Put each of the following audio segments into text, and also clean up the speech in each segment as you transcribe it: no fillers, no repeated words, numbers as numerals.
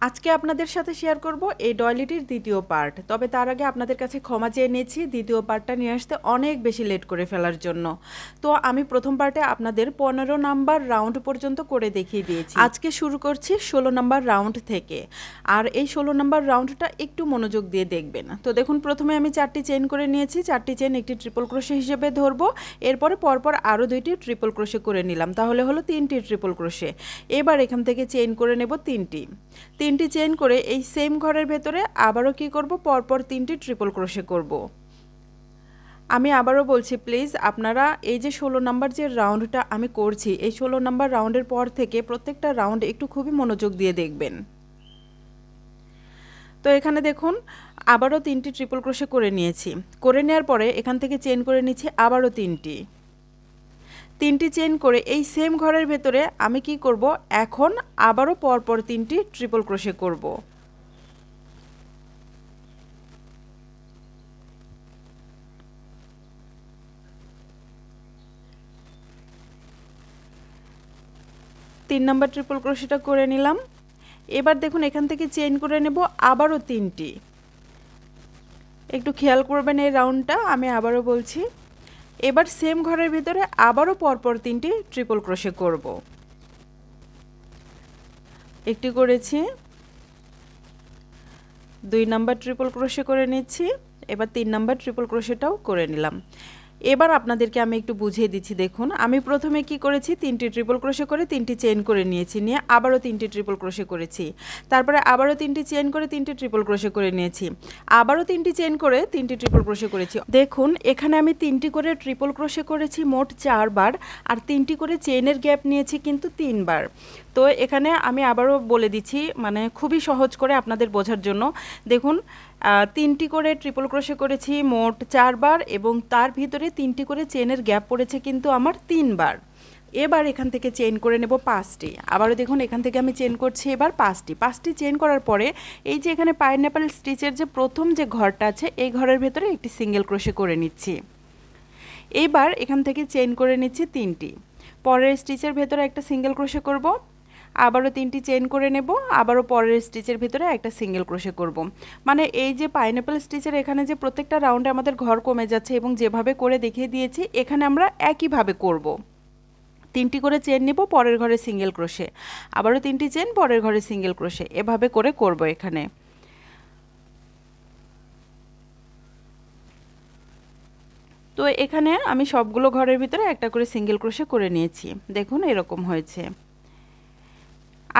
আজকে আপনাদের সাথে শেয়ার করব এই ডয়েলিটির দ্বিতীয় পার্ট। তবে তার আগে আপনাদের কাছে ক্ষমা চেয়ে নিয়েছি দ্বিতীয় পার্টটা নিয়ে আসতে অনেক বেশি লেট করে ফেলার জন্য। তো আমি প্রথম পার্টে আপনাদের 15 নাম্বার রাউন্ড পর্যন্ত করে দেখিয়ে দিয়েছি। আজকে শুরু করছি 16 নাম্বার রাউন্ড থেকে। আর এই 16 নাম্বার রাউন্ডটা একটু মনোযোগ দিয়ে দেখবেন। তো দেখুন, প্রথমে আমি 4টি চেইন করে নিয়েছি। 4টি চেইন একটি ট্রিপল ক্রোশে হিসেবে ধরবো। এরপরে পরপর আরও 2টি ট্রিপল ক্রোশে করে নিলাম, তাহলে হলো 3টি ট্রিপল ক্রোশে। এবার এখান থেকে চেইন করে নেব 3টি চেইন করে এই সেম ঘরের ভেতরে আবারও কি করব, পরপর 3টি ট্রিপল ক্রোশে করব। আমি আবারও বলছি, প্লিজ আপনারা এই যে 16 নাম্বার যে রাউন্ডটা আমি করছি, এই 16 নাম্বার রাউন্ডের পর থেকে প্রত্যেকটা রাউন্ড একটু খুবই মনোযোগ দিয়ে দেখবেন। তো এখানে দেখুন, আবারও 3টি ট্রিপল ক্রোশে করে নিয়েছি। করে নেওয়ার পরে এখান থেকে চেইন করে নিচ্ছি আবারও 3টি চেইন করে এই সেম ঘরের ভেতরে আমি কি করব, এখন আবারও পরপর 3টি ট্রিপল ক্রোশে করব। তিন নাম্বার ট্রিপল ক্রোশেটা করে নিলাম। এবার দেখুন, এখান থেকে চেইন করে নেব আবারও 3টি। একটু খেয়াল করবেন এই রাউন্ডটা, আমি আবারও বলছি। এবার সেম ঘরের ভিতরে আবারও পরপর 3টি ট্রিপল ক্রোশে করব। একটি করেছি, 2 নাম্বার ট্রিপল ক্রোশে করে নিচ্ছি। এবার 3 নাম্বার ট্রিপল ক্রোশেটাও করে নিলাম। এবার আপনাদেরকে আমি একটু বুঝিয়ে দিচ্ছি। দেখুন, আমি প্রথমে কি করেছি, 3টি ট্রিপল ক্রোশে করে 3টি চেইন করে নিয়েছি, নিয়ে আবারও 3টি ট্রিপল ক্রোশে করেছি। তারপরে আবারও 3টি চেইন করে 3টি ট্রিপল ক্রোশে করে নিয়েছি, আবারও 3টি চেইন করে 3টি ট্রিপল ক্রোশে করেছি। দেখুন, এখানে আমি 3টি করে ট্রিপল ক্রোশে করেছি মোট 4 বার, আর 3টি করে চেইনের গ্যাপ নিয়েছি কিন্তু 3 বার। তো এখানে আমি আবারও বলে দিচ্ছি, মানে খুবই সহজ করে আপনাদের বোঝার জন্য। দেখুন, 3টি করে ট্রিপল ক্রোশে করেছি মোট 4 বার, এবং তার ভিতরে 3টি করে চেইনের গ্যাপ পড়েছে কিন্তু আমার 3 বার। এবার এখান থেকে চেইন করে নেব 5টি। আবারও দেখুন, এখান থেকে আমি চেইন করছি এবার 5টি চেইন করার পরে এই যে এখানে পাইনঅ্যাপল স্টিচের যে প্রথম যে ঘরটা আছে, এই ঘরের ভেতরে একটি সিঙ্গেল ক্রোশে করে নিচ্ছি। এইবার এখান থেকে চেইন করে নিচ্ছি 3টি। পরের স্টিচের ভেতরে একটা সিঙ্গেল ক্রোশে করব, আবারও 3টি চেইন করে নেব, আবারও পরের স্টিচের ভিতরে একটা সিঙ্গেল ক্রোশে করব। মানে এই যে পাইনঅ্যাপল স্টিচের এখানে যে প্রত্যেকটা রাউন্ডে আমাদের ঘর কমে যাচ্ছে, এবং যেভাবে করে দেখিয়ে দিয়েছি এখানে আমরা একইভাবে করব। 3টি করে চেইন নেব, পরের ঘরে সিঙ্গেল ক্রোশে, আবারও 3টি চেইন, পরের ঘরে সিঙ্গেল ক্রোশে, এভাবে করে করব এখানে। তো এখানে আমি সবগুলো ঘরের ভিতরে একটা করে সিঙ্গেল ক্রোশে করে নিয়েছি। দেখুন, এরকম হয়েছে।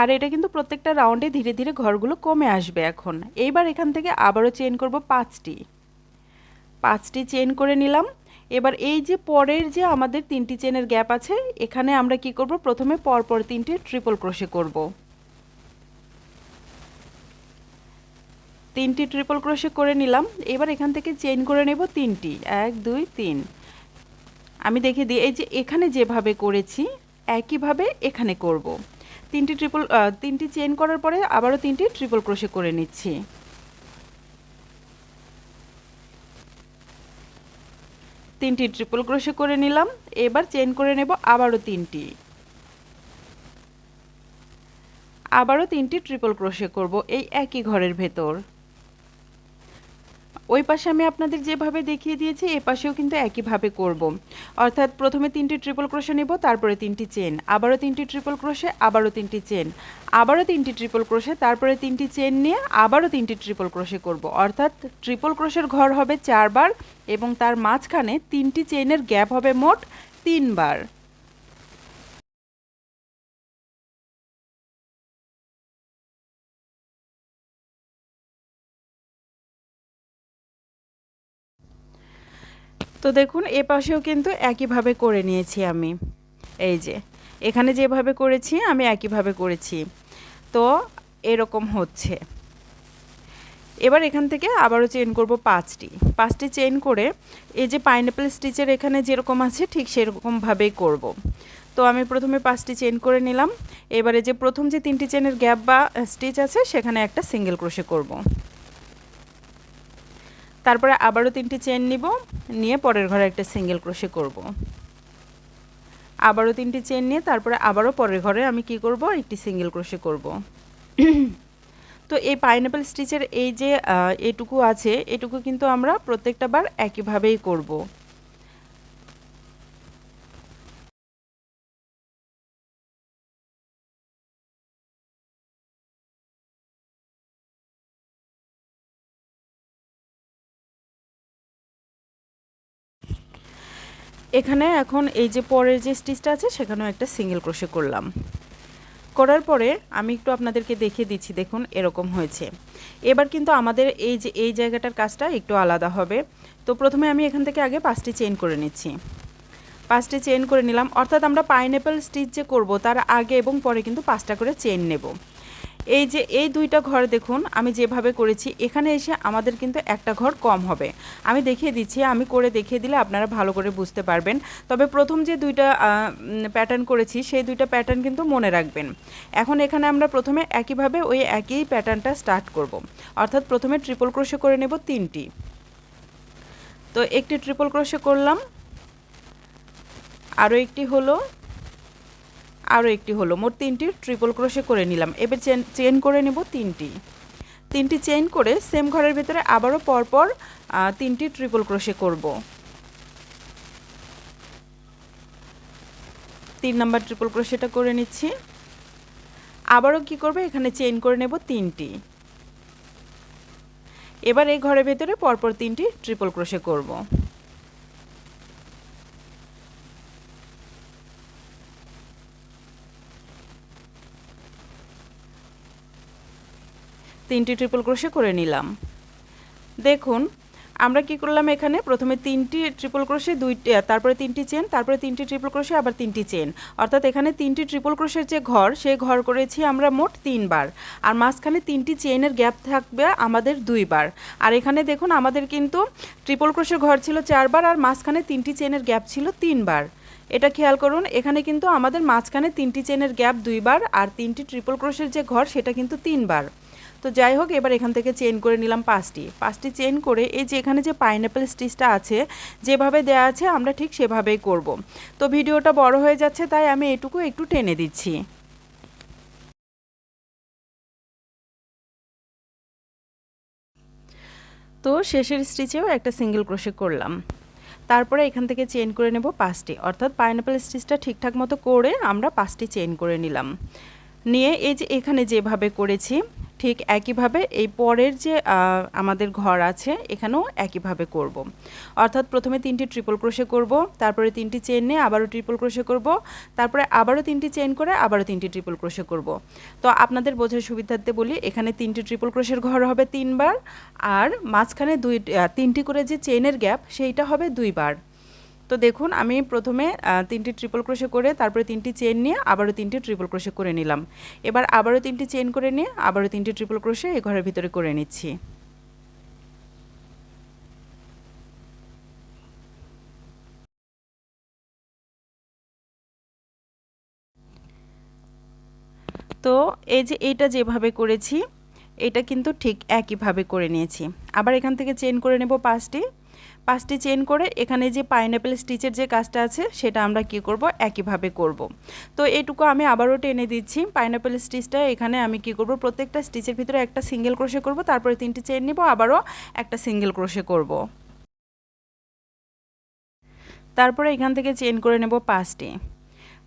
আর এটা কিন্তু প্রত্যেকটা রাউন্ডে ধীরে ধীরে ঘরগুলো কমে আসবে এখন। এইবার এখান থেকে আবারও চেইন করব 5টি চেইন করে নিলাম। এবার এই যে পরের যে আমাদের 3টি চেইনের গ্যাপ আছে, এখানে আমরা কি করব, প্রথমে পরপর 3টি ট্রিপল ক্রোশে করব। 3টি ট্রিপল ক্রোশে করে নিলাম। এবার এখান থেকে চেইন করে নেব 3টি, 1 2 3। আমি দেখিয়ে দিই, এই যে এখানে যেভাবে করেছি একইভাবে এখানে করব। 3টি চেইন করার পরে আবারও 3টি ট্রিপল ক্রোশে করে নিচ্ছি। 3টি ট্রিপল ক্রোশে করে নিলাম। এবার চেইন করে নেব আবারও 3টি, আবারও 3টি ট্রিপল ক্রোশে করব এই একই ঘরের ভেতর। ওই পাশে আমি আপনাদের যেভাবে দেখিয়ে দিয়েছি, এ পাশেও কিন্তু একইভাবে করব। অর্থাৎ প্রথমে 3টি ট্রিপল ক্রোশে নেব, তারপরে 3টি চেইন, আবারও 3টি ট্রিপল ক্রোশে, আবারও 3টি চেইন, আবারও 3টি ট্রিপল ক্রোশে, তারপরে 3টি চেইন নিয়ে আবারও 3টি ট্রিপল ক্রোশে করব। অর্থাৎ ট্রিপল ক্রোশের ঘর হবে 4 বার, এবং তার মাঝখানে 3টি চেইনের গ্যাপ হবে মোট 3 বার। তো দেখুন, এ পাশেও কিন্তু একইভাবে করে নিয়েছি আমি। এই যে এখানে যেভাবে করেছি আমি একইভাবে করেছি। তো এরকম হচ্ছে। এবার এখান থেকে আবারও চেইন করব 5টি চেইন করে এই যে পাইনঅ্যাপল স্টিচের এখানে যেরকম আছে ঠিক সেরকমভাবেই করব। তো আমি প্রথমে 5টি চেইন করে নিলাম। এবারে যে প্রথম যে 3টি চেইনের গ্যাপ বা স্টিচ আছে, সেখানে একটা সিঙ্গেল ক্রোশে করব। তারপরে আবারও 3টি চেইন নিব, নিয়ে পরের ঘরে একটা সিঙ্গেল ক্রোশে করব। আবারও 3টি চেইন নিয়ে তারপরে আবারও পরের ঘরে আমি কি করব, একটি সিঙ্গেল ক্রোশে করব। তো এই পাইনঅ্যাপল স্টিচের এই যে এটুকু আছে, এটুকু কিন্তু আমরা প্রত্যেকটা বার একইভাবেই করব। এখানে এখন এই যে পরের যে স্টিচটা আছে সেখানেও একটা সিঙ্গেল ক্রোশে করলাম। করার পরে আমি একটু আপনাদেরকে দেখিয়ে দিচ্ছি, দেখুন এরকম হয়েছে। এবার কিন্তু আমাদের এই যে এই জায়গাটার কাজটা একটু আলাদা হবে। তো প্রথমে আমি এখান থেকে আগে 5টি চেইন করে নিচ্ছি। 5টি চেইন করে নিলাম, অর্থাৎ আমরা পাইনঅ্যাপল স্টিচ যে করব তার আগে এবং পরে কিন্তু 5টা করে চেইন নেব। এই যে এই দুইটা ঘর দেখুন আমি যেভাবে করেছি, এখানে এসে আমাদের কিন্তু একটা ঘর কম হবে। আমি দেখিয়ে দিচ্ছি, আমি করে দেখিয়ে দিলে আপনারা ভালো করে বুঝতে পারবেন। তবে প্রথম যে দুইটা প্যাটার্ন করেছি সেই দুইটা প্যাটার্ন কিন্তু মনে রাখবেন। এখন এখানে আমরা প্রথমে একইভাবে ওই একই প্যাটার্নটা স্টার্ট করব, অর্থাৎ প্রথমে ট্রিপল ক্রোশে করে নেব 3টি। তো একটি ট্রিপল ক্রোশে করলাম, আরও একটি হলো, আরও একটি হলো, মোট 3টি ট্রিপল ক্রোশে করে নিলাম। এবার চেন করে নেব 3টি চেইন করে সেম ঘরের ভিতরে আবারও পরপর 3টি ট্রিপল ক্রোশে করব। 3 নাম্বার ট্রিপল ক্রোশেটা করে নিচ্ছি। আবারও কি করবে, এখানে চেইন করে নেব 3টি। এবার এই ঘরের ভিতরে পরপর 3টি ট্রিপল ক্রোশে করব। তিনটি ট্রিপল ক্রোশে করে নিলাম। দেখুন আমরা কি করলাম, এখানে প্রথমে 3টি ট্রিপল ক্রোশে, তারপরে 3টি চেন, তারপরে 3টি ট্রিপল ক্রোশে, আবার 3টি চেন, অর্থাৎ এখানে 3টি ট্রিপল ক্রোশের যে ঘর সেই ঘর করেছি আমরা মোট 3 বার। আর মাঝখানে 3টি চেনের গ্যাপ থাকবে আমাদের 2 বার। আর এখানে দেখুন আমাদের কিন্তু ট্রিপল ক্রোশের ঘর ছিল 4 বার আর মাঝখানে 3টি চেনের গ্যাপ ছিল 3 বার। এটা খেয়াল করুন, এখানে কিন্তু আমাদের মাঝখানে 3টি চেনের গ্যাপ 2 বার আর 3টি ট্রিপল ক্রোশের যে ঘর সেটা কিন্তু 3 বার। তো যাই হোক, এবার এখান থেকে চেন করে নিলাম 5টি চেন করে এই যে এখানে যে পাইনঅ্যাপল স্টিচটা আছে যেভাবে দেয়া আছে আমরা ঠিক সেভাবেই করব। তো ভিডিওটা বড় হয়ে যাচ্ছে তাই আমি এটুকু একটু টেনে দিচ্ছি। তো শেষের স্টিচেও একটা সিঙ্গেল ক্রোশে করলাম। তারপরে এখান থেকে চেন করে নেব 5টি, অর্থাৎ পাইনঅ্যাপল স্টিচটা ঠিকঠাক মতো করে আমরা 5টি চেন করে নিলাম। নিয়ে এই যে এখানে যেভাবে করেছি ঠিক একইভাবে এই পরের যে আমাদের ঘর আছে এখানেও একইভাবে করব। অর্থাৎ প্রথমে 3টি ট্রিপল ক্রোশে করব, তারপরে 3টি চেন নিয়ে আবারও ট্রিপল ক্রোশে করব, তারপরে আবারও 3টি চেন করে আবারও 3টি ট্রিপল ক্রোশে করব। তো আপনাদের বোঝার সুবিধার্থে বলি, এখানে 3টি ট্রিপল ক্রোশের ঘর হবে 3 বার আর মাঝখানে 3টি করে যে চেনের গ্যাপ সেইটা হবে 2 বার। তো দেখুন আমি প্রথমে 3টি ট্রিপল ক্রোশে করে তারপরে 3টি চেন নিয়ে আবারও 3টি ট্রিপল ক্রোশে করে নিলাম। এবার আবারও 3টি চেন করে নিয়ে আবারও 3টি ট্রিপল ক্রোশে এই ঘরের ভিতরে করে নিচ্ছি। তো এই যে এইটা যেভাবে করেছি এটা কিন্তু ঠিক একইভাবে করে নিয়েছি। আবার এখান থেকে চেন করে নেব 5টি চেন করে এখানে যে পাইনঅ্যাপল স্টিচের যে কাজটা আছে সেটা আমরা কি করব, একইভাবে করব। তো এইটুকু আমি আবারও টেনে দিচ্ছি। পাইনঅ্যাপল স্টিচটা এখানে আমি কি করব, প্রত্যেকটা স্টিচের ভিতরে একটা সিঙ্গেল ক্রোশে করব, তারপরে 3টি চেন নিব, আবারও একটা সিঙ্গেল ক্রোশে করব। তারপরে এখান থেকে চেন করে নেব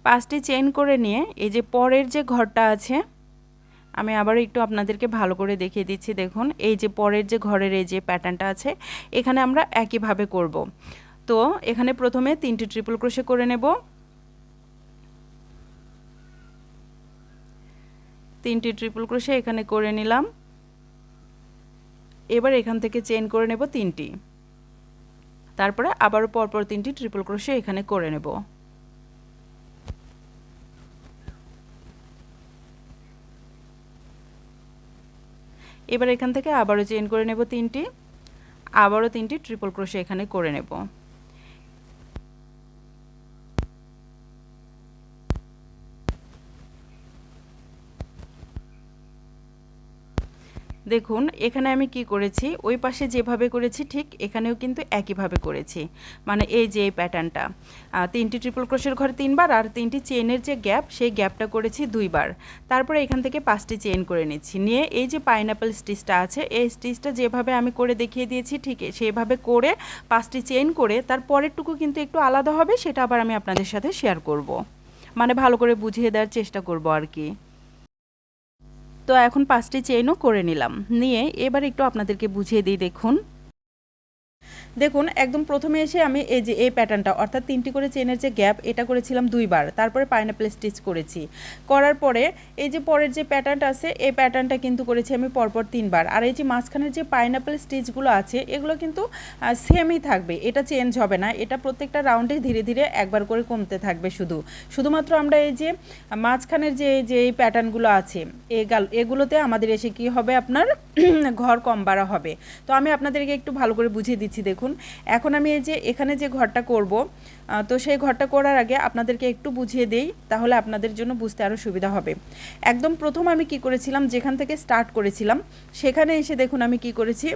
5টি চেন করে নিয়ে এই যে পরের যে ঘরটা আছে আমি আবারও একটু আপনাদেরকে ভালো করে দেখিয়ে দিচ্ছি। দেখুন এই যে পরের যে ঘরের এই যে প্যাটার্নটা আছে এখানে আমরা একইভাবে করব। তো এখানে প্রথমে 3টি ট্রিপল ক্রোশে করে নেব, 3টি ট্রিপল ক্রোশে এখানে করে নিলাম। এবার এখান থেকে চেন করে নেব 3টি, তারপরে আবারও পরপর 3টি ট্রিপল ক্রোশে এখানে করে নেব। এবার এখান থেকে আবারও চেন করে নেব 3টি, আবারও 3টি ট্রিপল ক্রোশে এখানে করে নেব। দেখুন এখানে আমি কি করেছি, ওই পাশে যেভাবে করেছি ঠিক এখানেও কিন্তু একইভাবে করেছি। মানে এই যে এই প্যাটার্নটা 3টি ট্রিপল ক্রোশের ঘরে 3বার আর 3টি চেনের যে গ্যাপ সেই গ্যাপটা করেছি 2বার। তারপরে এখান থেকে 5টি চেন করে নিচ্ছি, নিয়ে এই যে পাইনাপল স্টিচটা আছে এই স্টিচটা যেভাবে আমি করে দেখিয়ে দিয়েছি ঠিক সেভাবে করে 5টি চেন করে তার পরেরটুকু কিন্তু একটু আলাদা হবে, সেটা আবার আমি আপনাদের সাথে শেয়ার করব। মানে ভালো করে বুঝিয়ে দেওয়ার চেষ্টা করব আর কি। তো এখন 5টি চেইনও করে নিলাম, নিয়ে এবার একটু আপনাদেরকে বুঝিয়ে দিই। দেখুন দেখুন একদম প্রথমে এসে আমি এই যে এই প্যাটার্নটা অর্থাৎ 3টি করে চেনের যে গ্যাপ এটা করেছিলাম 2বার, তারপরে পাইনাপল স্টিচ করেছি। করার পরে এই যে পরের যে প্যাটার্নটা আছে এই প্যাটার্নটা কিন্তু করেছি আমি পরপর 3বার। আর এই যে মাঝখানের যে পাইনাপল স্টিচগুলো আছে এগুলো কিন্তু সেমই থাকবে, এটা চেঞ্জ হবে না। এটা প্রত্যেকটা রাউন্ডে ধীরে ধীরে একবার করে কমতে থাকবে। শুধুমাত্র আমরা এই যে মাঝখানের যে এই প্যাটার্নগুলো আছে এগুলোতে আমাদের এসে কি হবে, আপনার ঘর কম বাড়া হবে। তো আমি আপনাদেরকে একটু ভালো করে বুঝিয়ে দিচ্ছি। দেখুন এখন আমি এই যে এখানে যে ঘরটা করব, তো সেই ঘরটা করার আগে আপনাদেরকে একটু বুঝিয়ে দেই, তাহলে আপনাদের জন্য বুঝতে আরও সুবিধা হবে। একদম প্রথম আমি কি করেছিলাম, যেখান থেকে স্টার্ট করেছিলাম সেখানে এসে দেখুন আমি কি করেছি,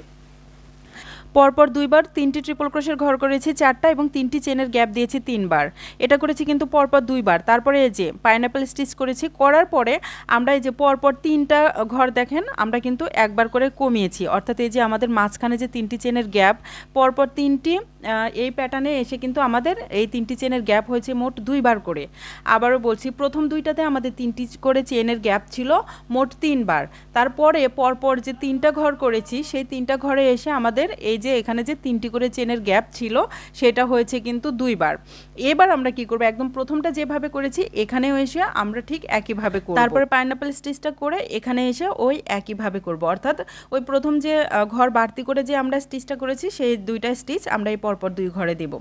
পরপর 2বার 3টি ট্রিপল ক্রোশের ঘর করেছি 4টা এবং 3টি চেনের গ্যাপ দিয়েছি 3বার। এটা করেছি কিন্তু পরপর 2বার। তারপরে এই যে পাইনাপল স্টিচ করেছি, করার পরে আমরা এই যে পরপর 3টা ঘর দেখেন আমরা কিন্তু একবার করে কমিয়েছি, অর্থাৎ এই যে আমাদের মাঝখানে যে 3টি চেনের গ্যাপ পরপর 3টি এই প্যাটার্নে এসে কিন্তু আমাদের এই 3টি চেনের গ্যাপ হয়েছে মোট 2বার করে। আবারও বলছি, প্রথম 2টাতে আমাদের 3টি করে চেনের গ্যাপ ছিল মোট 3বার। তারপরে পরপর যে 3টা ঘর করেছি সেই 3টা ঘরে এসে আমাদের এই যে এখানে যে 3টি করে চেনের গ্যাপ ছিল সেটা হয়েছে কিন্তু 2বার। এবার আমরা কি করব, একদম প্রথমটা যেভাবে করেছি এখানেও এসে আমরা ঠিক একইভাবে করব। তারপরে পাইনাপল স্টিচটা করে এখানে এসে ওই একইভাবে করব, অর্থাৎ ওই প্রথম যে ঘর বাড়তি করে যে আমরা স্টিচটা করেছি সেই 2টা স্টিচ আমরা এই পরপর 2 ঘরে দেব।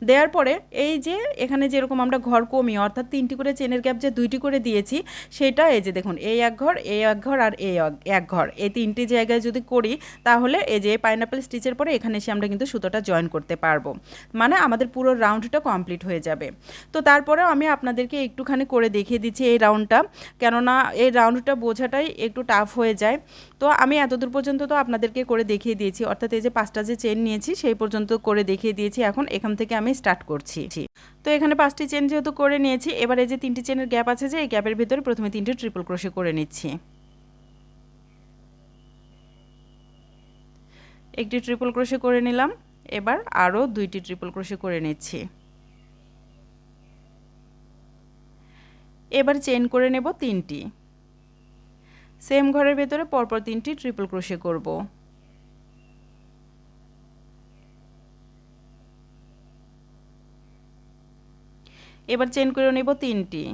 দেওয়ার পরে এই যে এখানে যেরকম আমরা ঘর কমিয়ে অর্থাৎ 3টি করে চেনের গ্যাপ যে 2টি করে দিয়েছি সেটা এই যে দেখুন এই এক ঘর, এই এক ঘর আর এই এক ঘর, এই 3টি জায়গায় যদি করি তাহলে এই যে পাইনাপল স্টিচের পরে এখানে এসে আমরা কিন্তু সুতোটা জয়েন করতে পারবো, মানে আমাদের পুরো রাউন্ডটা কমপ্লিট হয়ে যাবে। তো তারপরেও আমি আপনাদেরকে একটুখানি করে দেখিয়ে দিচ্ছি এই রাউন্ডটা, কেননা এই রাউন্ডটা বোঝাটাই একটু টাফ হয়ে যায়। তো আমি এতদূর পর্যন্ত তো আপনাদেরকে করে দেখিয়ে দিয়েছি, অর্থাৎ এই যে 5টা যে চেন নিয়েছি সেই পর্যন্ত করে দেখিয়ে দিয়েছি। এখন এখান থেকে আমি স্টার্ট করছি। তো এখানে 5টি চেন যেহেতু করে নিয়েছি, এবার এই যে 3টি চেনের গ্যাপ আছে যে এই গ্যাপের ভিতরে প্রথমে 3টি ট্রিপল ক্রোশে করে নিচ্ছি। একটি ট্রিপল ক্রোশে করে নিলাম, এবার আরও 2টি ট্রিপল ক্রোশে করে নিচ্ছি। এবার চেন করে নেব 3টি, সেম ঘরের ভেতরে পরপর 3টি ট্রিপল ক্রোশে করব। এবার চেন করে নেব 3টি,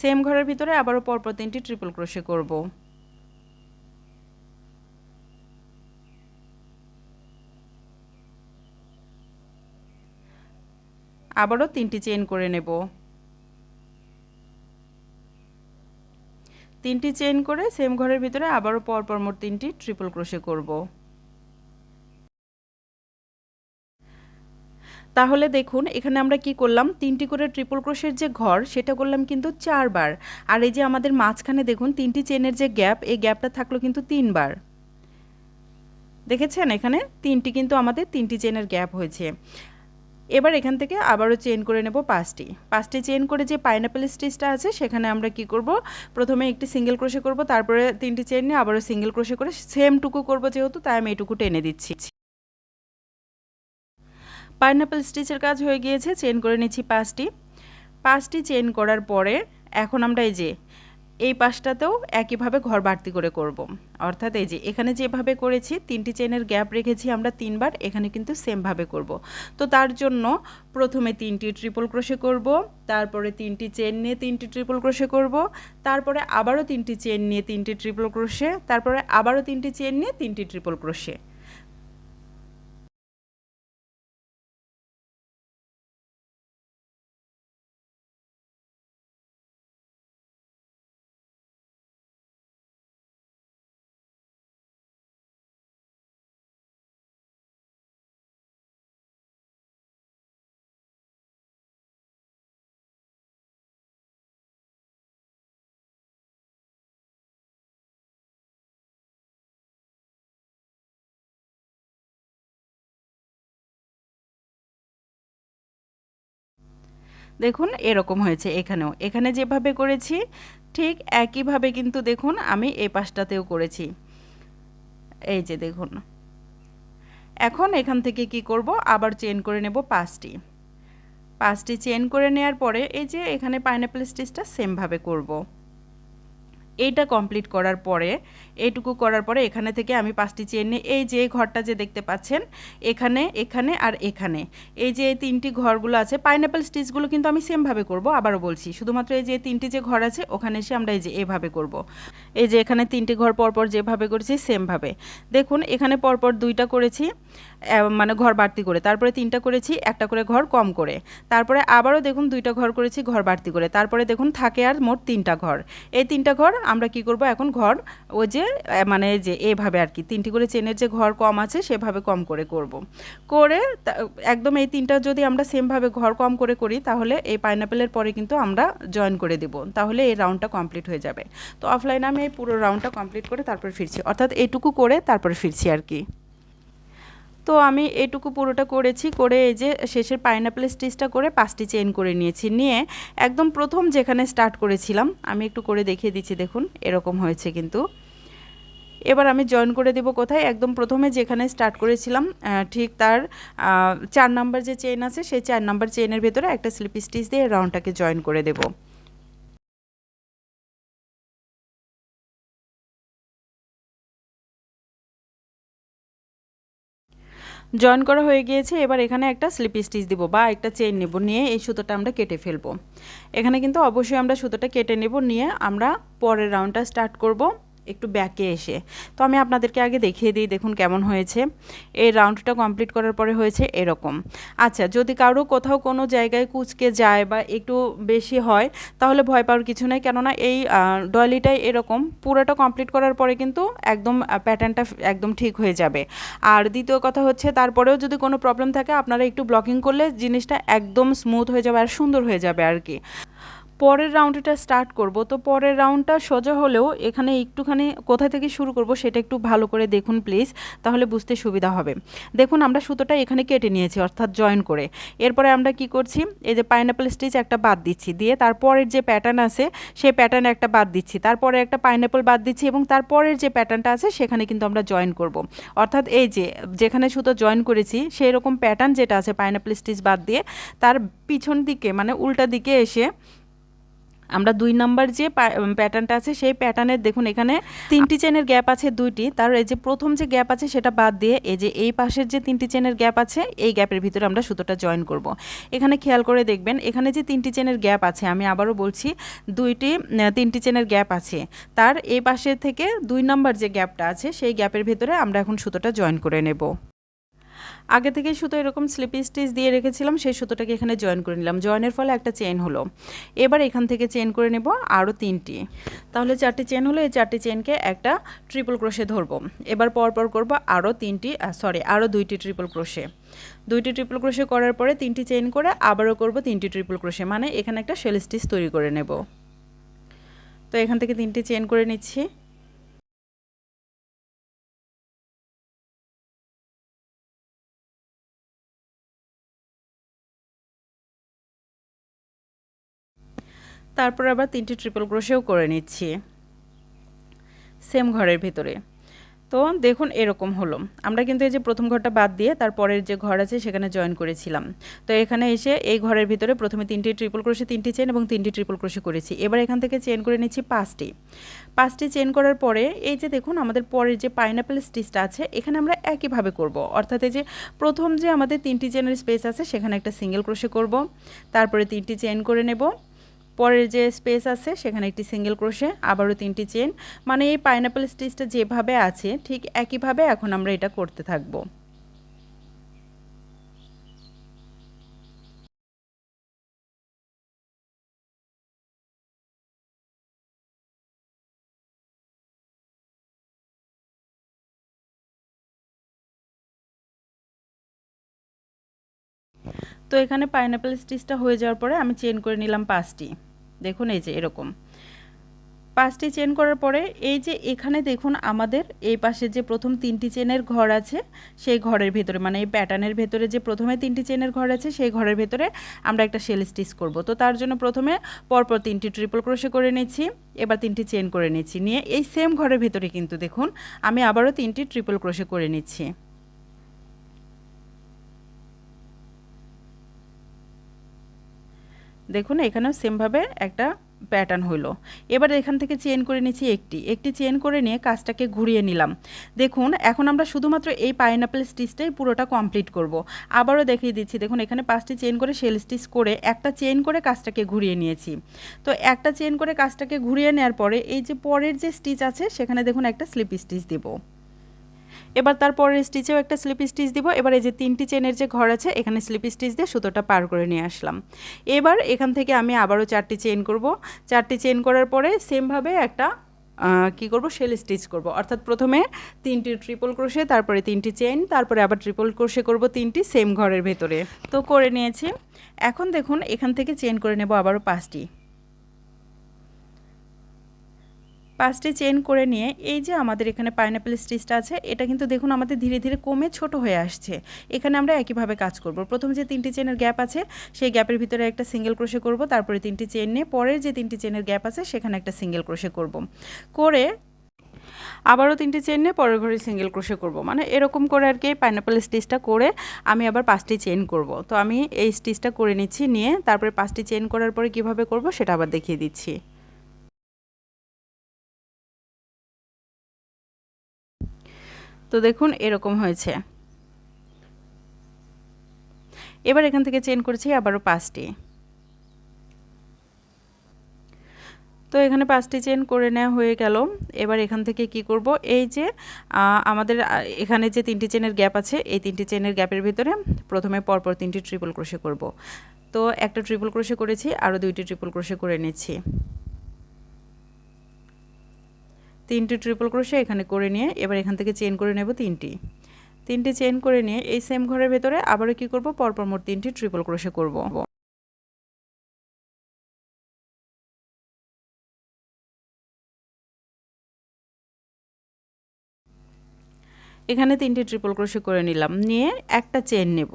সেম ঘরের ভিতরে আবারও পরপর 3টি ট্রিপল ক্রোশে করব। আবারও 3টি চেন করে নেব, 3টি চেন করে সেম ঘরের ভিতরে আবারও পরপর মোট 3টি ট্রিপল ক্রোশে করব। তাহলে দেখুন এখানে আমরা কি করলাম, 3টি করে ট্রিপল ক্রোশের যে ঘর সেটা করলাম কিন্তু 4বার। আর এই যে আমাদের মাঝখানে দেখুন 3টি চেনের যে গ্যাপ এই গ্যাপটা থাকলো কিন্তু 3বার। দেখেছেন এখানে 3টি কিন্তু আমাদের 3টি চেনের গ্যাপ হয়েছে। এবার এখান থেকে আবারও চেন করে নেব 5টি চেন করে যে পাইনাপল স্টিচটা আছে সেখানে আমরা কি করব, প্রথমে একটি সিঙ্গেল ক্রোশে করব, তারপরে 3টি চেন নিয়ে আবারও সিঙ্গেল ক্রোশে করে সেম টুকু করব যেহেতু, তাই আমি এইটুকু টেনে দিচ্ছি। পাইনাপল স্টিচের কাজ হয়ে গিয়েছে, চেন করে নিচ্ছি 5টি চেন করার পরে এখন আমরা এই যে এই পাশটাতেও একইভাবে ঘর বাড়তি করে করব, অর্থাৎ এই যে এখানে যেভাবে করেছি 3টি চেনের গ্যাপ রেখেছি আমরা 3বার, এখানে কিন্তু সেমভাবে করব। তো তার জন্য প্রথমে 3টি ট্রিপল ক্রোশে করব, তারপরে 3টি চেন নিয়ে 3টি ট্রিপল ক্রোশে করব, তারপরে আবারও 3টি চেন নিয়ে 3টি ট্রিপল ক্রোশে, তারপরে আবারও 3টি চেন নিয়ে 3টি ট্রিপল ক্রোশে। দেখুন এরকম হয়েছে এখানেও, এখানে যেভাবে করেছি ঠিক একইভাবে কিন্তু দেখুন আমি এই পাশটাতেও করেছি। এই যে দেখুন, এখন এখান থেকে কি করব, আবার চেন করে নেব 5টি। 5টি চেন করে নেওয়ার পরে এই যে এখানে পাইনাপেল স্টিচটা সেমভাবে করব। এইটা কমপ্লিট করার পরে, এইটুকু করার পরে এখানে থেকে আমি 5টি চেন নিয়ে এই যে ঘরটা যে দেখতে পাচ্ছেন, এখানে এখানে আর এখানে, এই যে এই 3টি ঘরগুলো আছে, পাইনাপেল স্টিচগুলো কিন্তু আমি সেমভাবে করব। আবারও বলছি, শুধুমাত্র এই যে 3টি যে ঘর আছে ওখানে এসে আমরা এই যে এভাবে করব। এই যে এখানে 3টি ঘর পরপর যেভাবে করেছি সেমভাবে দেখুন, এখানে পরপর 2টা করেছি, মানে ঘর বাড়তি করে, তারপরে 3টা করেছি, একটা করে ঘর কম করে, তারপরে আবারও দেখুন 2টা ঘর করেছি ঘর বাড়তি করে, তারপরে দেখুন থাকে আর মোট 3টা ঘর। এই 3টা ঘর আমরা কি করব এখন, ঘর ওই যে মানে যে এভাবে আর কি 3টি করে চেনের যে ঘর কম আছে সেভাবে কম করে করব। করে একদম এই 3টা যদি আমরা সেমভাবে ঘর কম করে করি তাহলে এই পাইনাপেলের পরে কিন্তু আমরা জয়েন করে দেব, তাহলে এই রাউন্ডটা কমপ্লিট হয়ে যাবে। তো অফলাইনে আমি এই পুরো রাউন্ডটা কমপ্লিট করে তারপর ফিরছি, অর্থাৎ এইটুকু করে তারপরে ফিরছি আর কি। তো আমি এইটুকু পুরোটা করেছি, করে এই যে শেষের পাইনাপেল স্টিচটা করে 5টি চেইন করে নিয়েছি, নিয়ে একদম প্রথম যেখানে স্টার্ট করেছিলাম আমি একটু করে দেখিয়ে দিচ্ছি, দেখুন এরকম হয়েছে কিন্তু। এবার আমি জয়েন করে দেব কোথায়, একদম প্রথমে যেখানে স্টার্ট করেছিলাম ঠিক তার 4 নাম্বার যে চেইন আছে সেই 4 নাম্বার চেইনের ভেতরে একটা স্লিপ স্টিচ দিয়ে রাউন্ডটাকে জয়েন করে দেব। জয়েন করা হয়ে গিয়েছে, এবার এখানে একটা স্লিপ স্টিচ দিব বা একটা চেইন নেব, নিয়ে এই সুতোটা আমরা কেটে ফেলবো। এখানে কিন্তু অবশ্যই আমরা সুতোটা কেটে নেব, নিয়ে আমরা পরের রাউন্ডটা স্টার্ট করব একটু ব্যাকে এসে। তো আমি আপনাদেরকে আগে দেখিয়ে দিই, দেখুন কেমন হয়েছে। এই রাউন্ডটা কমপ্লিট করার পরে হয়েছে এরকম। আচ্ছা, যদি কারো কোথাও কোনো জায়গায় কুঁচকে যায় বা একটু বেশি হয় তাহলে ভয় পাওয়ার কিছু নেই, কেননা এই ডয়লিটাই এরকম পুরোটা কমপ্লিট করার পরে কিন্তু একদম প্যাটার্নটা একদম ঠিক হয়ে যাবে। আর দ্বিতীয় কথা হচ্ছে, তারপরেও যদি কোনো প্রবলেম থাকে আপনারা একটু ব্লকিং করলে জিনিসটা একদম স্মুথ হয়ে যাবে আর সুন্দর হয়ে যাবে আর কি। পরের রাউন্ডটা স্টার্ট করব, তো পরের রাউন্ডটা সোজা হলেও এখানে একটুখানি কোথা থেকে শুরু করব সেটা একটু ভালো করে দেখুন প্লিজ, তাহলে বুঝতে সুবিধা হবে। দেখুন আমরা সুতোটা এখানে কেটে নিয়েছি, অর্থাৎ জয়েন করে। এরপরে আমরা কি করছি, এই যে পাইনাপেল স্টিচ একটা বাদ দিচ্ছি, দিয়ে তারপরের যে প্যাটার্ন আছে সেই প্যাটার্নে একটা বাদ দিচ্ছি, তারপরে একটা পাইনাপেল বাদ দিচ্ছি এবং তারপরের যে প্যাটার্নটা আছে সেখানে কিন্তু আমরা জয়েন করব। অর্থাৎ এই যে যেখানে সুতো জয়েন করেছি সেই রকম প্যাটার্ন যেটা আছে পাইনাপেল স্টিচ বাদ দিয়ে তার পিছন দিকে মানে উল্টা দিকে এসে আমরা 2 নাম্বার যে প্যাটার্নটা আছে সেই প্যাটার্নের দেখুন এখানে 3টি চেনের গ্যাপ আছে 2টি, তার এই যে প্রথম যে গ্যাপ আছে সেটা বাদ দিয়ে এই যে এই পাশের যে 3টি চেনের গ্যাপ আছে এই গ্যাপের ভিতরে আমরা সুতোটা জয়েন করব। এখানে খেয়াল করে দেখবেন, এখানে যে 3টি চেনের গ্যাপ আছে, আমি আবারও বলছি 3টি চেনের গ্যাপ আছে, তার এই পাশে থেকে 2 নাম্বার যে গ্যাপটা আছে সেই গ্যাপের ভিতরে আমরা এখন সুতোটা জয়েন করে নেব। আগে থেকে সুতো এরকম স্লিপ স্টিচ দিয়ে রেখেছিলাম, সেই সুতোটাকে এখানে জয়েন করে নিলাম, জয়েনের ফলে একটা চেন হলো। এবার এখান থেকে চেন করে নেব আরও 3টি, তাহলে 4টি চেন হলো। এই 4টি চেনকে একটা ট্রিপল ক্রোশে ধরবো। এবার পরপর করব আরও 2টি ট্রিপল ক্রোশে। 2টি ট্রিপল ক্রোশে করার পরে 3টি চেন করে আবারও করব 3টি ট্রিপল ক্রোশে, মানে এখানে একটা শেল স্টিচ তৈরি করে নেব। তো এখান থেকে 3টি চেন করে নিচ্ছি। তারপর আবার 3টি ট্রিপল ক্রোশেও করে নিচ্ছি সেম ঘরের ভিতরে। তো দেখুন এরকম হলো, আমরা কিন্তু এই যে প্রথম ঘরটা বাদ দিয়ে তারপরের যে ঘর আছে সেখানে জয়েন করেছিলাম। তো এখানে এসে এই ঘরের ভিতরে প্রথমে 3টি ট্রিপল ক্রোশে 3টি চেন এবং 3টি ট্রিপল ক্রোশে করেছি। এবার এখান থেকে চেন করে নিচ্ছি 5টি চেন করার পরে এই যে দেখুন আমাদের পরের যে পাইনাপেল স্টিচটা আছে এখানে আমরা একইভাবে করব, অর্থাৎ এই যে প্রথম যে আমাদের 3টি চেনের স্পেস আছে সেখানে একটা সিঙ্গেল ক্রোশে করব, তারপরে 3টি চেন করে নেব, পরের যে স্পেস আছে সেখানে একটি সিঙ্গেল ক্রোশে, আবারও 3টি চেন, মানে এই পাইনাপেল স্টিচটা যেভাবে আছে ঠিক একইভাবে এখন আমরা এটা করতে থাকব। তো এখানে পাইনাপেল স্টিচটা হয়ে যাওয়ার পরে আমি চেন করে নিলাম 5টি, দেখুন এই যে এরকম। 5টি চেন করার পরে এই যে এখানে দেখুন আমাদের এই পাশে যে প্রথম 3টি চেনের ঘর আছে সেই ঘরের ভেতরে মানে এই প্যাটার্নের ভেতরে যে প্রথমে 3টি চেনের ঘর আছে সেই ঘরের ভেতরে আমরা একটা শেল স্টিচ করব। তো তার জন্য প্রথমে পরপর 3টি ট্রিপল ক্রোশে করে নিচ্ছি, এবার 3টি চেন করে নিচ্ছি, নিয়ে এই সেম ঘরের ভেতরে কিন্তু দেখুন আমি আবারও 3টি ট্রিপল ক্রোশে করে নিচ্ছি। দেখুন এখানেও সেমভাবে একটা প্যাটার্ন হলো। এবার এখান থেকে চেন করে নিচ্ছি একটি চেন করে নিয়ে কাজটাকে ঘুরিয়ে নিলাম। দেখুন এখন আমরা শুধুমাত্র এই পাইনঅ্যাপেল স্টিচটাই পুরোটা কমপ্লিট করব। আবারও দেখিয়ে দিচ্ছি, দেখুন এখানে 5টি চেন করে শেল স্টিচ করে একটা চেন করে কাজটাকে ঘুরিয়ে নিয়েছি। তো একটা চেন করে কাজটাকে ঘুরিয়ে নেওয়ার পরে এই যে পরের যে স্টিচ আছে সেখানে দেখুন একটা স্লিপ স্টিচ দিব। এবার তারপরের স্টিচেও একটা স্লিপ স্টিচ দিব। এবার এই যে 3টি চেনের যে ঘর আছে এখানে স্লিপ স্টিচ দিয়ে সুতোটা পার করে নিয়ে আসলাম। এবার এখান থেকে আমি আবারও 4টি চেন করব। 4টি চেন করার পরে সেমভাবে একটা কি করব, শেল স্টিচ করব। অর্থাৎ প্রথমে 3টি ট্রিপল ক্রোশে, তারপরে 3টি চেন, তারপরে আবার ট্রিপল ক্রোশে করব 3টি সেম ঘরের ভেতরে। তো করে নিয়েছি। এখন দেখুন এখান থেকে চেন করে নেব আবারও 5টি। 5টি চেন করে নিয়ে এই যে আমাদের এখানে পাইনঅ্যাপেল স্টিচটা আছে এটা কিন্তু দেখুন আমাদের ধীরে ধীরে কমে ছোট হয়ে আসছে। এখানে আমরা একইভাবে কাজ করব। প্রথম যে 3টি চেনের গ্যাপ আছে সেই গ্যাপের ভিতরে একটা সিঙ্গেল ক্রোশে করব, তারপরে 3টি চেন নিয়ে পরের যে 3টি চেনের গ্যাপ আছে সেখানে একটা সিঙ্গেল ক্রোশে করব, করে আবারও 3টি চেন নিয়ে পরের ঘরে সিঙ্গেল ক্রোশে করব। মানে এরকম করে আর কি পাইনঅ্যাপেল স্টিচটা করে আমি আবার 5টি চেন করব। তো আমি এই স্টিচটা করে নিচ্ছি, নিয়ে তারপরে 5টি চেন করার পরে কিভাবে করব সেটা আবার দেখিয়ে দিচ্ছি। তো দেখুন এরকম হয়েছে। এবার এখান থেকে চেন করেছি আবারও 5টি। তো এখানে 5টি চেন করে নেওয়া হয়ে গেল। এবার এখান থেকে কি করব, এই যে আমাদের এখানে যে 3টি চেনের গ্যাপ আছে এই 3টি চেনের গ্যাপের ভিতরে প্রথমে পরপর 3টি ট্রিপল ক্রোশে করব। তো একটা ট্রিপল ক্রোশে করেছি, আরও 2টি ট্রিপল ক্রোশে করে নিচ্ছি। 3টি ট্রিপল ক্রোশে এখানে করে নিয়ে এবার এখান থেকে চেন করে নেব 3টি চেন করে নিয়ে এই সেম ঘরের ভেতরে আবারও কি করব, পরপর মোট 3টি ট্রিপল ক্রোশে করব। এখানে 3টি ট্রিপল ক্রোশে করে নিলাম, নিয়ে একটা চেন নেব।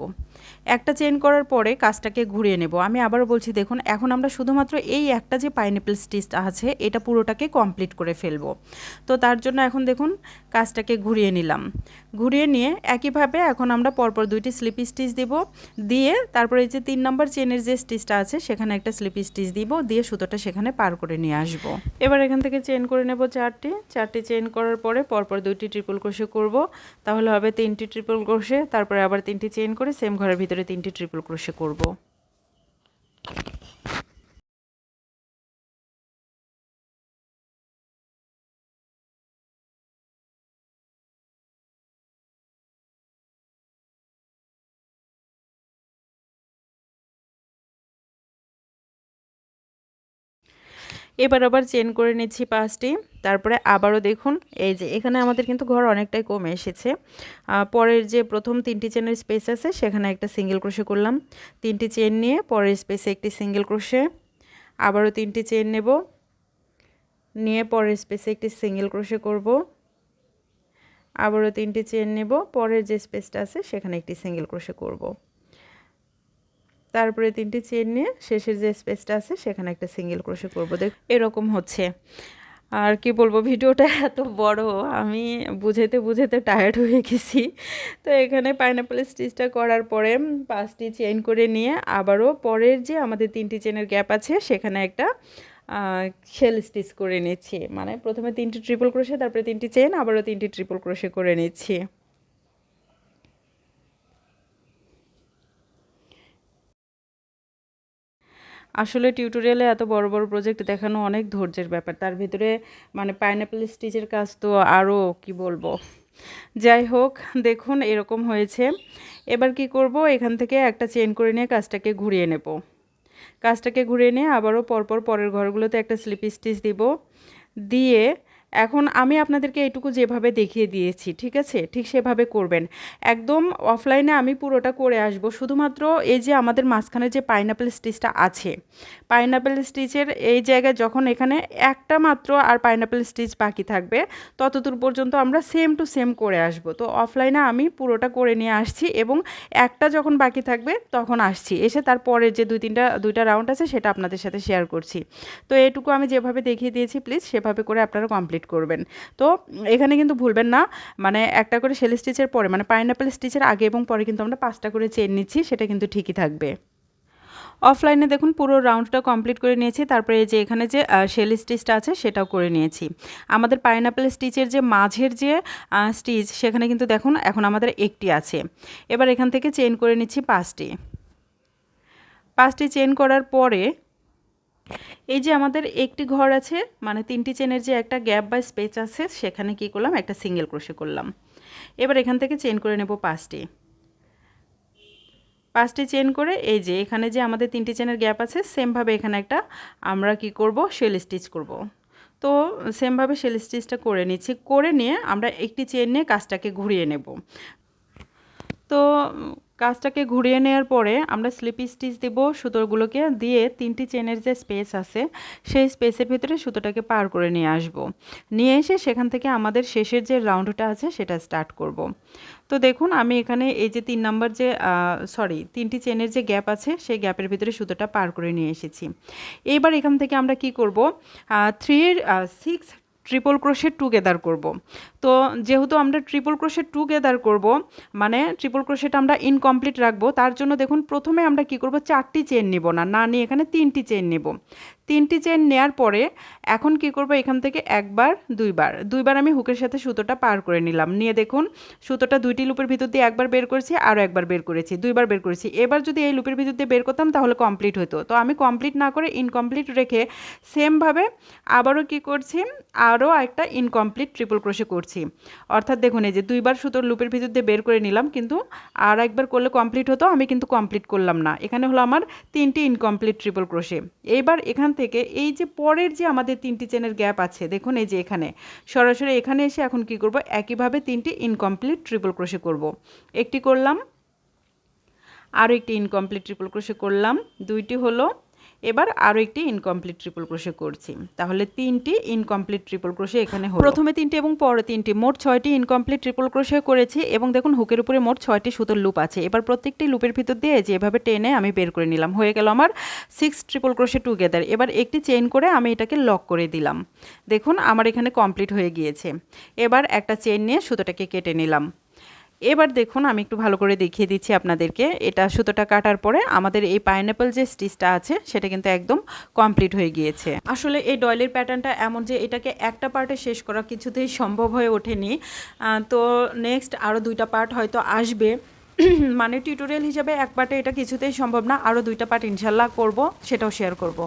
একটা চেন করার পরে কাজটাকে ঘুরিয়ে নেব। আমি আবারও বলছি, দেখুন এখন আমরা শুধুমাত্র এই একটা যে পাইনঅ্যাপেল স্টিচটা আছে এটা পুরোটাকে কমপ্লিট করে ফেলবো। তো তার জন্য এখন দেখুন কাজটাকে ঘুরিয়ে নিলাম। ঘুরিয়ে নিয়ে একইভাবে এখন আমরা পরপর 2টি স্লিপ স্টিচ দিব, দিয়ে তারপরে এই যে 3 নম্বর চেনের যে স্টিচটা আছে সেখানে একটা স্লিপ স্টিচ দিব, দিয়ে সুতোটা সেখানে পার করে নিয়ে আসব। এবার এখান থেকে চেন করে নেব 4টি চেন করার পরে পরপর 2টি ট্রিপল ক্রোশে করব। তাহলে হবে 3টি ট্রিপল ক্রোশে, তারপরে আবার 3টি চেন করে সেম ঘরের ভিতরে 3টি ট্রিপল ক্রোশে করব। এবার আবার চেন করে নিচ্ছি 5টি। তারপরে আবারও দেখুন এই যে এখানে আমাদের কিন্তু ঘর অনেকটাই কমে এসেছে। পরের যে প্রথম 3টি চেনের স্পেস আছে সেখানে একটা সিঙ্গেল ক্রোশে করলাম। 3টি চেন নিয়ে পরের স্পেসে একটি সিঙ্গেল ক্রোশে, আবারও 3টি চেন নেব, নিয়ে পরের স্পেসে একটি সিঙ্গেল ক্রোশে করব, আবারও 3টি চেন নেব, পরের যে স্পেসটা আছে সেখানে একটি সিঙ্গেল ক্রোশে করব, তারপরে 3টি চেন নিয়ে শেষের যে স্পেসটা আছে সেখানে একটা সিঙ্গেল ক্রোশে করব। দেখ এরকম হচ্ছে। আর কি বলবো, ভিডিওটা এত বড়, আমি বুঝাতে বুঝাতে টায়ার্ড হয়ে গেছি। তো এখানে পাইনঅ্যাপেল স্টিচটা করার পরে 5টি চেন করে নিয়ে আবারও পরের যে আমাদের 3টি চেনের গ্যাপ আছে সেখানে একটা শেল স্টিচ করে নিচ্ছি। মানে প্রথমে 3টি ট্রিপল ক্রোশে, তারপরে 3টি চেন, আবারও 3টি ট্রিপল ক্রোশে করে নিচ্ছি। আসলে টিউটোরিয়ালে এত বড় বড় প্রজেক্ট দেখানো অনেক ধৈর্যের ব্যাপার, তার ভিতরে মানে পাইনঅ্যাপেল স্টিচের কাজ তো আরও কি বলবো। যাই হোক, দেখুন এরকম হয়েছে। এবার কি করব, এখান থেকে একটা চেন করে নিয়ে কাজটাকে ঘুরিয়ে নেব। কাজটাকে ঘুরিয়ে নিয়ে আবারও পরপর পরের ঘরগুলোতে একটা স্লিপ স্টিচ দিব, দিয়ে এখন আমি আপনাদেরকে এটুকু যেভাবে দেখিয়ে দিয়েছি, ঠিক আছে, ঠিক সেভাবে করবেন। একদম অফলাইনে আমি পুরোটা করে আসব, শুধুমাত্র এই যে আমাদের মাঝখানে যে পাইনাপেল স্টিচটা আছে, পাইনাপেল স্টিচের এই জায়গায় যখন এখানে একটা মাত্র আর পাইনাপেল স্টিচ বাকি থাকবে ততদূর পর্যন্ত আমরা সেম টু সেম করে আসব। তো অফলাইনে আমি পুরোটা করে নিয়ে আসছি এবং একটা যখন বাকি থাকবে তখন আসছি, এসে তারপরে যে দুইটা রাউন্ড আছে সেটা আপনাদের সাথে শেয়ার করছি। তো এটুকু আমি যেভাবে দেখিয়ে দিয়েছি প্লিজ সেভাবে করে আপনারা কমপ্লিট করবেন। তো এখানে কিন্তু ভুলবেন না, মানে একটা করে শেল স্টিচের পরে মানে পাইনাপেল স্টিচের আগে এবং পরে কিন্তু আমরা 5টা করে চেন নিচ্ছি, সেটা কিন্তু ঠিকই থাকবে। অফলাইনে দেখুন পুরো রাউন্ডটা কমপ্লিট করে নিয়েছি, তারপরে এই যে এখানে যে শেল স্টিচটা আছে সেটাও করে নিয়েছি। আমাদের পাইনাপেল স্টিচের যে মাঝের যে স্টিচ সেখানে কিন্তু দেখুন এখন আমাদের একটি আছে। এবার এখান থেকে চেন করে নিচ্ছি 5টি চেন করার পরে এই যে আমাদের একটি ঘর আছে, মানে 3টি চেনের যে একটা গ্যাপ বা স্পেস আছে সেখানে কি করলাম, একটা সিঙ্গেল ক্রোশে করলাম। এবার এখান থেকে চেন করে নেব 5টি চেন করে এই যে এখানে যে আমাদের 3টি চেনের গ্যাপ আছে সেমভাবে এখানে একটা আমরা কি করব, শেল স্টিচ করব। তো সেমভাবে শেল স্টিচটা করে নিচ্ছি, করে নিয়ে আমরা একটি চেন নিয়ে কাজটাকে ঘুরিয়ে নেব। তো কাজটাকে ঘুরিয়ে নেওয়ার পরে আমরা স্লিপি স্টিচ দেব, সুতোগুলোকে দিয়ে 3টি চেনের যে স্পেস আছে সেই স্পেসের ভিতরে সুতোটাকে পার করে নিয়ে আসব। নিয়ে এসে সেখান থেকে আমাদের শেষের যে রাউন্ডটা আছে সেটা স্টার্ট করব। তো দেখুন আমি এখানে এই যে 3 নাম্বার যে 3টি চেনের যে গ্যাপ আছে সেই গ্যাপের ভিতরে সুতোটা পার করে নিয়ে এসেছি। এইবার এখান থেকে আমরা কি করব, 6 ট্রিপল ক্রোশেট টুগেদার করব। তো যেহেতু আমরা ট্রিপল ক্রোশেট টুগেদার করব, মানে ট্রিপল ক্রোশেট আমরা ইনকমপ্লিট রাখবো, তার জন্য দেখুন প্রথমে আমরা কি করব, 4টি চেন নিব না নিয়ে এখানে 3টি চেন নেব। 3টি চেন নেওয়ার পরে এখন কি করব, এখান থেকে একবার দুইবার আমি হুকের সাথে সুতোটা পার করে নিলাম। নিয়ে দেখুন সুতোটা 2টি লুপের ভিতর দিয়ে একবার বের করেছি, আরও একবার বের করেছি, 2বার বের করেছি। এবার যদি এই লুপের ভিতর দিয়ে বের করতাম তাহলে কমপ্লিট হতো, তো আমি কমপ্লিট না করে ইনকমপ্লিট রেখে সেমভাবে আবারও কি করছি, আরও একটা ইনকমপ্লিট ট্রিপল ক্রোশে করছি। অর্থাৎ দেখুন এই যে 2বার সুতোর লুপের ভিতর দিয়ে বের করে নিলাম, কিন্তু আর একবার করলে কমপ্লিট হতো, আমি কিন্তু কমপ্লিট করলাম না। এখানে হলো আমার 3টি ইনকমপ্লিট ট্রিপল ক্রোশে। এইবার এখান থেকে এই যে পরের যে আমাদের 3টি চেনের গ্যাপ আছে দেখুন এই যে এখানে সরাসরি এখানে এসে এখন কি করব, একইভাবে 3টি ইনকমপ্লিট ট্রিপল ক্রোশে করব। একটি করলাম, আরও একটি ইনকমপ্লিট ট্রিপল ক্রোশে করলাম, 2টি হলো। এবার আরও একটি ইনকমপ্লিট ট্রিপল ক্রোশে করছি, তাহলে 3টি ইনকমপ্লিট ট্রিপল ক্রোশে এখানে হলো। প্রথমে 3টি এবং পরে 3টি, মোট 6টি ইনকমপ্লিট ট্রিপল ক্রোশে করেছি এবং দেখুন হুকের উপরে মোট 6টি সুতোর লুপ আছে। এবার প্রত্যেকটি লুপের ভিতর দিয়ে যেভাবে টেনে আমি বের করে নিলাম, হয়ে গেল আমার 6 ট্রিপল ক্রোশে টুগেদার। এবার একটি চেইন করে আমি এটাকে লক করে দিলাম। দেখুন আমার এখানে কমপ্লিট হয়ে গিয়েছে। এবার একটা চেইন নিয়ে সুতোটাকে কেটে নিলাম। এবার দেখুন আমি একটু ভালো করে দেখিয়ে দিচ্ছি আপনাদেরকে, এটা সুতোটা কাটার পরে আমাদের এই পাইনাপল যে স্টিচটা আছে সেটা কিন্তু একদম কমপ্লিট হয়ে গিয়েছে। আসলে এই ডয়েলের প্যাটার্নটা এমন যে এটাকে একটা পার্টে শেষ করা কিছুতেই সম্ভব হয়ে ওঠেনি। তো নেক্সট আরও 2টা পার্ট হয়তো আসবে, মানে টিউটোরিয়াল হিসাবে এক পার্টে এটা কিছুতেই সম্ভব না, আরও 2টা পার্ট ইনশাল্লাহ করব, সেটাও শেয়ার করব।